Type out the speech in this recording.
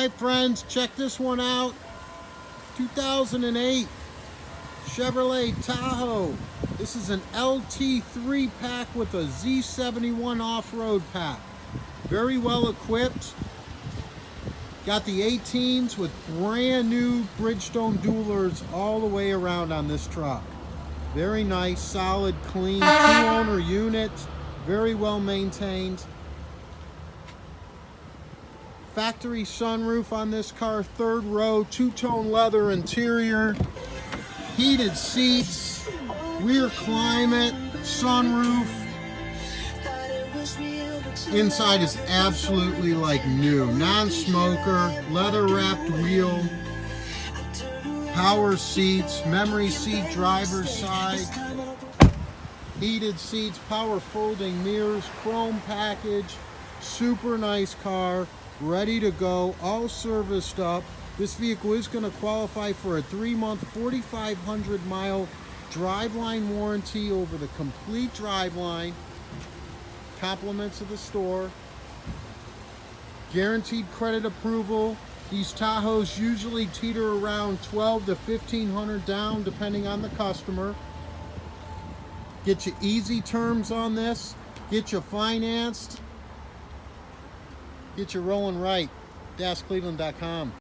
right, friends, check this one out. 2008 Chevrolet Tahoe. This is an LT3 pack with a Z71 off-road pack. Very well equipped. Got the 18s with brand new Bridgestone dualers all the way around on this truck. Very nice, solid, clean, two-owner unit. Very well maintained. Factory sunroof on this car, third row, two-tone leather interior, heated seats, rear climate, sunroof. Inside is absolutely like new. Non-smoker, leather-wrapped wheel, power seats, memory seat driver's side, heated seats, power folding mirrors, chrome package, super nice car. Ready to go, all serviced up. This vehicle is going to qualify for a 3-month, 4,500 mile driveline warranty over the complete driveline. Compliments of the store. Guaranteed credit approval. These Tahoes usually teeter around 12 to 1,500 down depending on the customer. Get you easy terms on this. Get you financed. Get you rolling right. DasCleveland.com.